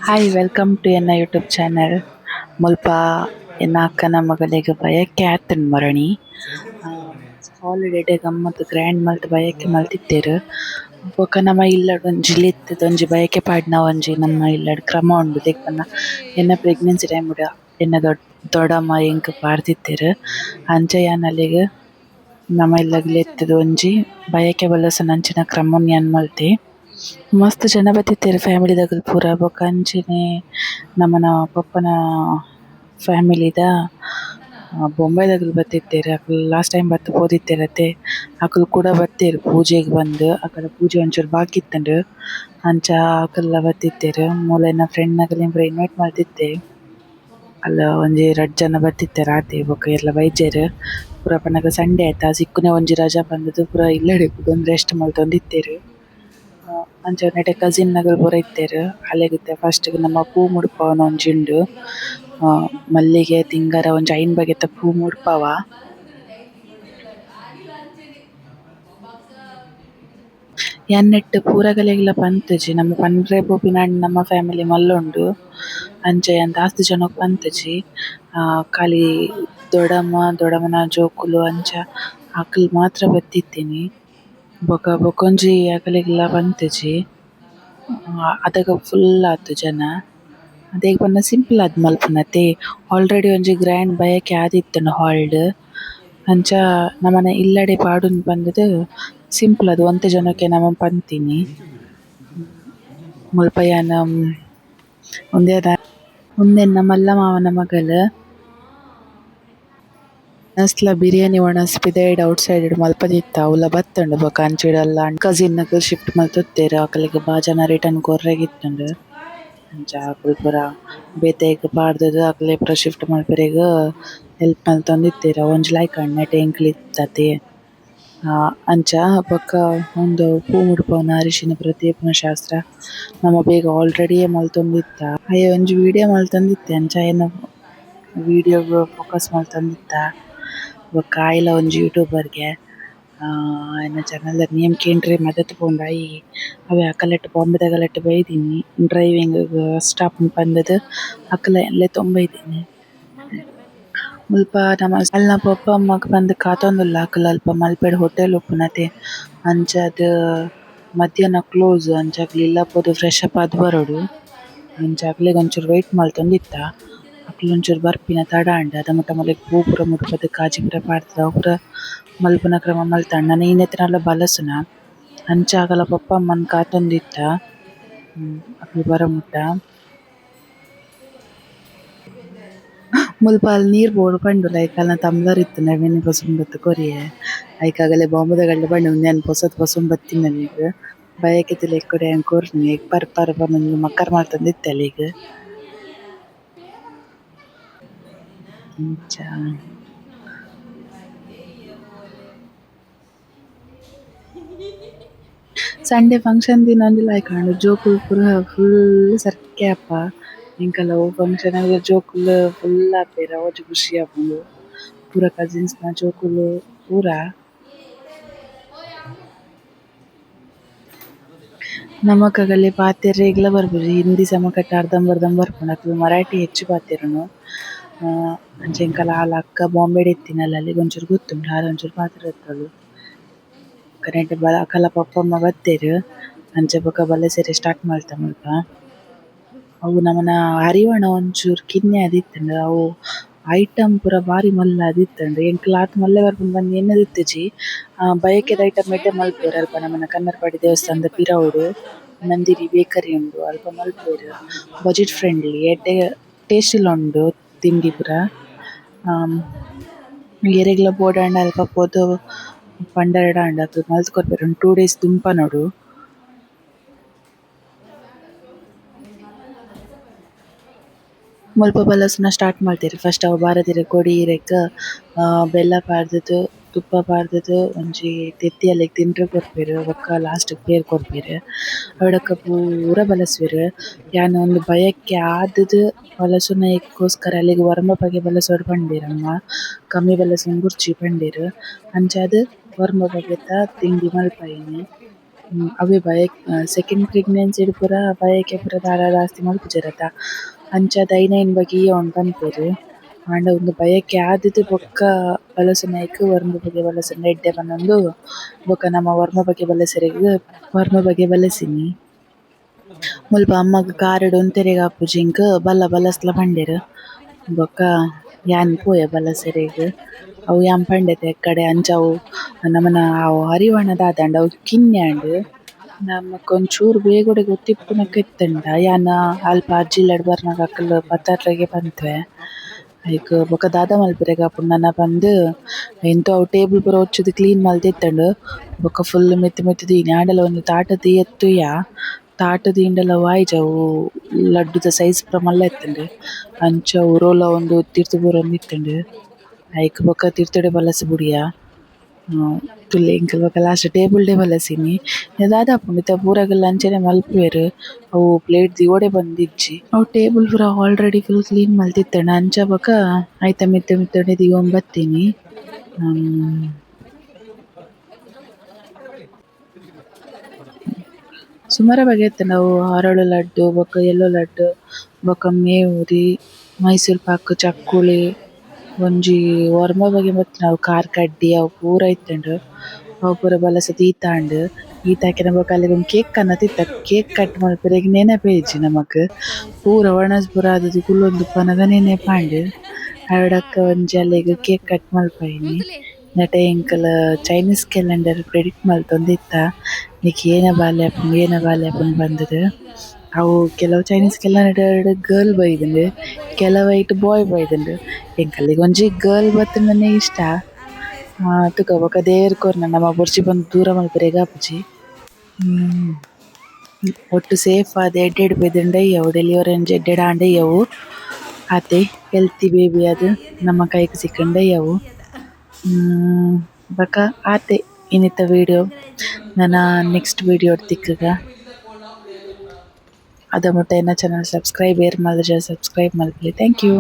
Hi welcome to ಎನ್ನ YouTube channel. ಮುಲ್ಪ ಎನ್ನ ಅಕ್ಕನ ಮಗಳಿಗೆ ಬಯಕೆ ಆತುಂಡು ಮರಣಿ. ಹಾಲಿಡೇ ಗಮ್ಮತ್ ಗ್ರ್ಯಾಂಡ್ ಮಲ್ತ್ ಬಯಕೆ ಮಲ್ತಿತ್ತೇರ್. ಬೊಕ ನಮ ಇಲ್ಲಡ್ ಒಂಜಿ ಲೆತ್ತುದು ಒಂಜಿ ಬಯಕೆ ಪಾಡ್ನ ಒಂಜಿ ನಮ್ಮ ಇಲ್ಲಡ್ ಕ್ರಮ ಉಂಡು. ದೇಪನ್ನ ಎನ್ನ ಪ್ರೆಗ್ನೆನ್ಸಿ ಟೈಮ್‌ಡ್ ಎನ್ನ ದೊಡಮ್ಮ ಎಂಕ್ ಪಾಡ್ದಿತ್ತೇರ್. ಅಂಚ ಯಾನ್ ಅಲೆಗ್ ನಮ ಇಲ್ಲಗ್ ಲೆತ್ತುದು ಒಂಜಿ ಬಯಕೆ ಬಲ್ಲಸನ ಅಂಚಿನ ಕ್ರಮನ್ ಯಾನ್ ಮಲ್ತೆ. ಮಸ್ತ್ ಜನ ಬತ್ತಿತ್ತೆರ್ ಫ್ಯಾಮಿಲಿದಕುಲು ಪೂರ. ಬೊಕ ಅಂಚನೆ ನಮನ ಪಪ್ಪನ ಫ್ಯಾಮಿಲಿದ ಬೊಂಬೈದಕುಲು ಬತ್ತಿತ್ತೆರ್. ಅಕುಲು ಲಾಸ್ಟ್ ಟೈಮ್ ಬತ್ತ್ ಪೋದಿತ್ತೆರ್ ಅಕುಲು ಕೂಡ ಬತ್ತೆರ್ ಪೂಜೆಗ್ ಬಂದ್. ಅಕಲ್ನ ಪೂಜೆ ಒಂಚೂರು ಬಾಕಿ ಇತ್ತುಂಡು ಅಂಚ ಅಕಲ್ನ ಬತ್ತಿತ್ತೆರ್. ಮೂಲ ಎನ್ನ ಫ್ರೆಂಡ್ ನಕುಲು ಪೂರ ಇನ್ವೈಟ್ ಮಲ್ತಿತ್ತೆ. ಅಲ್ಲ ಒಂಜಿ ರಡ್ಡ್ ಜನ ಬತ್ತಿತ್ತೆರ್ ಆತೆ. ಬೊಕ ಎಲ್ಲ ಬೈಜೆರ್ ಪೂರ ಪನ್ನಗ ಸಂಡೇ ಐತ ಸಿಕ್ಕುನೆ ಒಂಜಿ ರಜ ಪಂದುದು ಪೂರ ಇಲ್ಲಡೆ ಕುದೊಂದು ರೆಸ್ಟ್ ಮಲ್ತೊಂದಿತ್ತೆರ್. ಅಂಚ ನೆಟೆ ಕಸಿನ್ ನಕುಲು ಪೂರ ಇತ್ತೆರ್. ಅಲೆಗ್ ಫಸ್ಟ್ ಗ್ ನಮ ಪೂ ಮುಡ್ಪವನ ಒಂಜಿ ಉಂಡು. ಮಲ್ಲಿಗೆ ತಿಂಗರ ಒಂಜಿ 5 ಬಗೆತ ಪೂ ಮುಡ್ಪವ. ಯಾನ್ ನೆಟ್ಟ್ ಪೂರಗಲೆಗ್ಲ ಪಂತುಜಿ ನಮ ಪಂಡ್ರೆ ಪೋಪಿನಂಡ್ ನಮ್ಮ ಫ್ಯಾಮಿಲಿ ಮಲ್ಲುಂಡು. ಅಂಚ ಯಾನ್ ದಾಸ್ತಿ ಜನೊಕ್ ಪಂತುಜಿ. ಖಾಲಿ ದೊಡಮನ ಜೋಕುಲು ಅಂಚ ಅಕುಲು ಮಾತ್ರ ಬತ್ತಿತ್ತೀನಿ. ಬೊಕೊಂಜಿ ಅಕಲೆಗ್ಲ ಪಂತುಜಿ. ಅದಾಗ ಫುಲ್ ಆತು ಜನ. ದೇಕ್ ಪನ್ನ ಸಿಂಪಲ್ ಆದ್ ಮಲ್ಪುನತೆ. ಆಲ್ರೆಡಿ ಒಂಜಿ ಗ್ರ್ಯಾಂಡ್ ಬಯಕೆ ಆದಿತ್ತುಂಡು ಹಾಲ್ಡ್. ಅಂಚ ನಮನ ಇಲ್ಲಡೆ ಪಾಡುಂದ್ ಪಂದುದು ಸಿಂಪಲ್ ಆದ್ ಒಂತೆ ಜನಕ್ಕೆ ನಮ ಪಂತೀನಿ. ಮುಲ್ಪ ಯಾನ್ ಉಂದೆನ್ನ ಮಲ್ಲ ಮಾವನ ಮಗಲ್ ಮನಸ್ಲ ಬಿರಿಯಾನಿ ವನಸ್ ಪಿದಯ್ ಔಟ್ಸೈಡ್ ಮಲ್ಪದಿತ್ತ ಅವ್ಲ ಬತ್ತುಂಡು. ಬೊಕ ಅಂಚಿಡಲ್ಲ ಕಸಿನ್ ನಕುಲು ಶಿಫ್ಟ್ ಮಲ್ತುತ್ತೆರ್. ಅಕಲೆಗ್ ಬಾಜನ ರಿಟರ್ನ್ ಕೊರ್ರೆಗಿತ್ತುಂಡು. ಅಂಚ ಅಕುಲು ಪೂರ ಬೇತೆಗ್ ಪಾಡ್ದುದು ಅಕಲೆ ಪೂರ ಶಿಫ್ಟ್ ಮಲ್ಪೆರೆಗ್ ಹೆಲ್ಪ್ ಮಲ್ತೊಂದಿತ್ತೆರ್. ಒಂಜಿ ಲಾಯ್ಕಂಡ್ ನೆಟೆ ಎಂಕ್‌ಲು ಇತ್ತತೆ. ಅಂಚ ಬೊಕ ಉಂದು ಪೂ ಮುಡ್ಪವನ ಅರಿಶಿನ ಪೂರ ತೇಪುನ ಶಾಸ್ತ್ರ ನಮ ಬೇಗ ಆಲ್ರೆಡಿಯೇ ಮಲ್ತೊಂದಿತ್ತ. ಅಯ್ಯ ಒಂಜಿ ವಿಡಿಯೋ ಮಲ್ತೊಂದಿತ್ತೆ ಅಂಚ ಆಯಿನ ವಿಡಿಯೋಗ್ ಫೋಕಸ್ ಮಲ್ತೊಂದಿತ್ತ. ಬೊಕ ಆಯಿಲ ಒಂಜಿ ಯೂಟ್ಯೂಬರ್‌ಗೆ ಆಯಿನ ಚಾನಲ್‌ದ ನೇಮ್ ಕೇಂಡ್ರೆ ಮದತ್ ಪೋಂಡ ಅವೇ ಅಕಲೆಟ್ ಬಾಂಬೆದಕಲೆಟ್ ಬೈದಿನಿ ಡ್ರೈವಿಂಗ್‌ಗ್ ಸ್ಟಾಪ್ ಪಂದುದು ಅಕಲೆನ್ಲೆ ತೊಂಬೈದಿನಿ. ಮುಲ್ಪ ನಮ ಅಲ್ನ ಪಪ್ಪ ಅಮ್ಮಗ್ ಪಂದ್ ಕಾತೊಂದುಲ್ಲ ಅಕುಲು ಅಲ್ಪ ಮಲ್ಪೆಡ್ ಹೋಟೆಲ್ ಉಪ್ಪುನತೆ. ಅಂಚಾದ್ ಮಧ್ಯಾಹ್ನ ಕ್ಲೋಸ್ ಅಂಚ ಅಕುಲು ಇಲ್ಲ ಪೋದು ಫ್ರೆಶ್ ಅಪ್ ಆದ್ ಬರೊಡು. ಅಂಚ ಅಕ್ಲೆಗ್ ಒಂಚೂರು ವೆಯ್ಟ್ ಮಲ್ತೊಂದಿತ್ತ. ಅಕುಲು ಒಂಚೂರು ಬರ್ಪಿನ ತಡಾಂಡ್ ಅದ ಮಾತ ಮಲೆಗ್ ಪೂ ಪೂರ ಮುಡ್ಪದ್ ಕಾಜಿ ಪೂರ ಪಾಡ್ದದ ಅವು ಪೂರ ಮಲ್ಪುನ ಕ್ರಮ ಮಲ್ತಂಡ. ನನ ಈ ನೆತ್ತುನಲ ಬಲಸುನ ಅಂಚ ಅಕಲ ಪಪ್ಪ ಅಮ್ಮನ್ ಕಾತೊಂದಿತ್ತ ಅಕುಲು ಬರ ಮುಟ. ಮುಲ್ಪ ಅಲ್ ನೀರ್ ಬೋಡು ಪಂಡು ಲೈಕ್ ಅಲ್ನ ತಮ್ಲರ್ ಇತ್ತುಂಡು ಎಣ್ಣೆ ಪೊಸುಂಬುತ್ ಕೊರಿಯೆ ಐಕ್ ಅಗಲೆ ಬಾಂಬೆದಕಲ್ಡೆ ಪಂಡ ಉಂದೆನ್ ಪೊಸತ್ ಪೊಸುಂಬುತ್ ತಿನ್ನನಿಗ್ ಬಯಕೆ ಇತ್ತಿಲ ಎಕ್ಕುಡೆ ಆಯನ್ ಕೊರ್ನಿ ಐಕ್ ಪರ್ಪರ್ ಪಂದ್ ಮಕ್ಕರ್ ಮಲ್ತೊಂದಿತ್ತೆ ಅಲೆಗ್. ಅಂಚ ಸಂಡೆ ಫಂಕ್ಷನ್ ದಿನ ಒಂಜಿ ಲಾಯ್ಕಂಡ್ ಜೋಕುಲು ಪೂರ ಫುಲ್ ಸರ್ಕೆ ಅಪ್ಪ. ಎಂಕಲ್ಲ ಒವು ಫಂಕ್ಷನ್ ಜೋಕುಲು ಫುಲ್ ಆಪೆರ್ ಅವೊಂಚಿ ಖುಷಿ ಆಪುಂಡು. ಪೂರ ಕಸಿನ್ಸ್ ನ ಜೋಕುಲು ಪೂರ. ನಮಕ್ ಅಕಲೆ ಪಾತೆರ್ ಏಗ್ಲ ಬರ್ಪುಜಿ ಹಿಂದಿ ಸಮಕಟ್ ಅರ್ಧಂಬರ್ಧಂ ಬರ್ಪುಂಡು. ಅಕುಲು ಮರಾಠಿ ಹೆಚ್ಚು ಪಾತೆರುನು. ಅಂಚ ಎಂಕಲ್ಲ ಆಲ ಅಕ್ಕ ಬಾಂಬೆಡ್ ಇತ್ತಿನಲ ಅಲೆಗ್ ಒಂಚೂರು ಗೊತ್ತುಂಡು ಆರ ಒಂಚೂರು ಪಾತೆರತೊಲು. ಬೊಕ ನೆಟೆ ಅಕಲ ಪಪ್ಪ ಅಮ್ಮ ಬತ್ತೆರ್. ಅಂಚ ಬೊಕ ಬಲ್ಲೆ ಸೇರೆ ಸ್ಟಾರ್ಟ್ ಮಲ್ತ ಮುಲ್ಪ. ಅವು ನಮನ ಅರಿವಣ ಒಂಚೂರು ಕಿನ್ನೆ ಆದಿತ್ತುಂಡು. ಅವು ಐಟಮ್ ಪೂರ ಬಾರಿ ಮಲ್ಲ ಆದಿತ್ತುಂಡು. ಎಂಕ್‌ಲ ಆತ್ ಮಲ್ಲ ಬರ್ಪುಂಡು ಪಂದ್ ಎನ್ನದು ಇತ್ತಿಜಿ ಬಯಕೆದ ಐಟಮ್ ಎಡ್ಡೆ ಮಲ್ಪುವೆರ್ ಅಲ್ಪ ನಮನ ಕನ್ನರ್ಪಾಡಿ ದೇವಸ್ಥಾನದ ಪಿರಾವುಡು ನಂದಿನಿ ಬೇಕರಿ ಉಂಡು ಅಲ್ಪ ಮಲ್ಪುವೆರ್. ಬಜೆಟ್ ಫ್ರೆಂಡ್ಲಿ ಎಡ್ಡೆ ಟೇಸ್ಟಿಲ ಉಂಡು ತಿಂಡಿ ಪೂರ. ಇರೆಗ್ಲ ಬೋಡಾಂಡ ಅಲ್ಪ ಪೋದು ಪಂಡರಡಾಂಡ ಅಕುಲು ಮಲ್ತ್ ಕೊರ್ಪೆರ್ ಒಂದ್ 2 days ದುಂಪನೊಡು. ಮುಲ್ಪ ಬಲ್ಲಸ್ನ ಸ್ಟಾರ್ಟ್ ಮಲ್ತೆರ್. ಫಸ್ಟ್ ಅವು ಬಾರೆದಿರೆ ಕೊಡಿ ಇರೆಗ್ ಬೆಲ್ಲ ಪಾರ್ದುದು ತುಪ್ಪ ಪಾರ್ದುದು ಒಂಜಿ ತೆತ್ತಿ ಅಲೆಗ್ ತಿನ್ರೆ ಕೊರ್ಪೆರ್. ಬೊಕ ಲಾಸ್ಟ್‌ಗ್ ಪೇರ್ ಕೊರ್ಪೆರ್. ಅವಡಕ್ಕ ಪೂರ ಬಲಸ್ವೆರ್. ಯಾನ್ ಒಂದ್ ಬಯಕೆ ಆದುದು ಬಲಸುನ ಎಕ್ಕೋಸ್ಕರ ಅಲೆಗ್ ವರ್ಮ ಬಗೆ ಬಲಸೊಡು ಪಂಡೆರ್ ಅಮ್ಮ. ಕಮ್ಮಿ ಬಲಸಿನ ಬುರ್ಚಿ ಪಂಡೆರ್. ಅಂಚಾದ್ ವರ್ಮ ಬಗೆತ ತಿಂಡಿ ಮಲ್ಪೈನಿ. ಅವೇ ಬಯಕ್ ಸೆಕೆಂಡ್ ಪ್ರೆಗ್ನೆನ್ಸಿಡ್ ಪೂರ ಬಯಕೆ ಪೂರ ದಾರ ದಾಸ್ತಿ ಮಲ್ಪುಜೆರತ ಅಂಚಾದ್ ಐನೈನ್ ಬಗೆ ಅವ್ನು ಪನ್ಪೆರ್ ಆಂಡ ಉಂದು ಬಯಕೆ ಆದಿದ್ ಬೊಕ್ಕ ಬಲಸುನೈಕ್ ವರ್ಮ ಬಗೆ ಬಲಸಂಡ ಎಡ್ಡೆ ಪನೊಂದು ಬೊಕ ನಮ ವರ್ಮ ಬಗೆ ಬಲಸರೆಗ್ ವರ್ಮ ಬಗೆ ಬಲಸಿನಿ. ಮುಲ್ಪ ಅಮ್ಮಗ್ ಕಾರುಡ್ ಒಂತೆರೆಗ್ ಆಪುಜಿಂಕ್ ಬಲ್ಲ ಬಲಸ್ಲ ಪಂಡೆರ್ ಬೊಕ ಯಾನ್ ಪೋಯ ಬಲಸೆರೆಗ್ ಅವು ಯಾನ್ ಪಂಡೆತೆ ಎಕ್ಕಡೆ ಅಂಚ ಅವು ನಮನ ಅವು ಹರಿವಣ ದಾದಾಂಡ ಅವು ಕಿನ್ಯಾಂಡ್ ನಮಕ್ ಒಂಚೂರು ಬೇಗುಡೆ ಗೊತ್ತಿಪ್ಪುನಕ ಇತ್ತೆಂಡ ಯಾನ್ ಅಲ್ಪ ಅಜ್ಜಿಲಡ್ ಬರ್ನಗ ಅಕುಲು ಪತ್ತರ್ಲೆಗೆ ಪನ್ಪೆ ಐಕ್ ಬೊಕ ದಾದ ಮಲ್ಪೆರೆಗ್ ಆಪುಂಡು ನನ ಪಂದ್ ಎಂತು ಅವು ಟೇಬಲ್ ಪೂರ ಒಚ್ಚುದು ಕ್ಲೀನ್ ಮಲ್ತಿತ್ತಂಡ್ ಬೊಕ ಫುಲ್ ಮೆತ್ತ್ ಮೆತ್ತ್ ದೀನಿ ಆಂಡಲ ಒಂಜಿ ತಾಟದ್ ಎತ್ತುಯ್ಯ ತಾಟ್ ದೀಂಡಲ ವಾಯ್ಜ ಅವು ಲಡ್ಡುದ ಸೈಜ್ ಪೂರ ಮಲ್ಲ ಇತ್ತಂಡ್ ಅಂಚ ಅವು ರೋಲ ಒಂದ್ ತಿರ್ತ್ ಪೂರ ಒಂದಿತ್ತಂಡ್ ಐಕ್ ಬೊಕ ತಿರ್ತುಡೆ ಬಲಸ್ ಬುಡಿಯ ತುಲೆ ಎಂಕಲ್ ಬೊಕ ಲಾಸ್ಟ್ ಟೇಬಲ್ ಡೆ ಬಲಸಿನಿ. ದಾದ ಆಪುಂಡು ಇತ್ತ ಪೂರಗುಲ್ಲ ಅಂಚನೆ ಮಲ್ಪುವೆರ್ ಅವು ಪ್ಲೇಟ್ ದಿವೊಡೆ ಬಂದಿಜ್ಜಿ ಅವು ಟೇಬಲ್ ಪೂರ ಆಲ್ರೆಡಿ ಫುಲ್ ಕ್ಲೀನ್ ಮಲ್ತಿತ್ತಂಡ್ ಅಂಚ ಬೊಕ ಐತ ಮಿತ್ತ್ ಮಿತ್ತುಡೆ ದಿಗೊಂಡ್ ಬತ್ತಿನಿ. ಸುಮಾರ ಬಗೆ ಇತ್ತೆಂಡ್ ಅವು ಹರಳು ಲಡ್ಡು ಬೊಕ ಎಲ್ಲೊ ಲಡ್ಡು ಬೊಕ ಮೇವುರಿ ಮೈಸೂರ್ ಪಾಕ್ ಚಕ್ಕುಲಿ ಒಂಜಿ ವರ್ಮ ಬಗೆ ಬತ್ತಿನ ಅವು ಕಾರ್ ಕಡ್ಡಿ ಅವು ಪೂರ ಇತ್ತೆಂಡ್ ಅವು ಪೂರ ಬಲಸ ದೀತಾಂಡ್ ದೀತಾಕಿನ ಬೊಕ ಅಲ್ಲಿಗ್ ಒಂಜಿ ಕೇಕ್ ಕನ್ನ ತಿತ್ತ ಕೇಕ್ ಕಟ್ ಮಲ್ಪೆರೆಗ್ ನೆನಪೇಜಿ ನಮಕ್ ಪೂರ ವನಸ್ ಪೂರ ಆದುದು ಕುಲ್ಲೊಂದುಪ್ಪನಗ ನೆನಪಾಂಡ್ ಆಯ್ಡಕ್ಕ ಒಂಜಿ ಅಲ್ಲಿಗ್ ಕೇಕ್ ಕಟ್ ಮಲ್ಪೈನಿ. ನೆಟೆ ಎಂಕಲ್ ಚೈನೀಸ್ ಕ್ಯಾಲೆಂಡರ್ ಪ್ರೆಡಿಕ್ಟ್ ಮಲ್ತೊಂದಿತ್ತ ನಿಕ್ ಏನ ಬಾಲೆ ಆಪುಂಡು ಪಂದ್‌ದ್ ಅವು ಕೆಲವು ಚೈನೀಸ್ ಕ್ಯಾಲೆಂಡರ್‌ಡ್ ಗರ್ಲ್ ಬೈದ್ಂಡ್ ಕೆಲವೈಟ್ ಬಾಯ್ ಬೈದ್ಂಡ್ ಎಂಕಲ್ಲಿಗ್ ಒಂಜಿ ಗರ್ಲ್ ಬತ್ತುಂಡನೆ ಇಷ್ಟ ತುಕ ಬೊಕ ದೇವೆರ್ ಕೊರ್ನ ನಮ ಬೊರ್ಚಿ ಪಂದ್ ದೂರ ಮಲ್ಪೆರೆಗ್ ಆಪುಜಿ. ಒಟ್ಟು ಸೇಫ್ ಆದ್ ಎಡ್ಡೆಡ್ ಬೆದ್ಂಡಯ್ಯವು ಡೆಲಿವರಿ ಅಂಚ ಎಡ್ಡೆಡ್ ಆಂಡಯ್ಯವು ಆತೆ ಹೆಲ್ತಿ ಬೇಬಿ ಆದ್ ನಮ ಕೈಗ್ ಸಿಕ್ಕಂಡಯ್ಯವು. ಬೊಕ ಆತೆ ಇನ್ನಿತ ವಿಡಿಯೋ ನನ ನೆಕ್ಸ್ಟ್ ವಿಡಿಯೋಡ್ ತಿಕ್ಕುಗ ಅದ ಮುಟ ಎನ್ನ ಚಾನಲ್ ಸಬ್ಸ್ಕ್ರೈಬ್ ಏರ್ ಮಲ್ದೆರ್ ಸಬ್ಸ್ಕ್ರೈಬ್ ಮಲ್ಪುಲೆ ಥ್ಯಾಂಕ್ ಯು.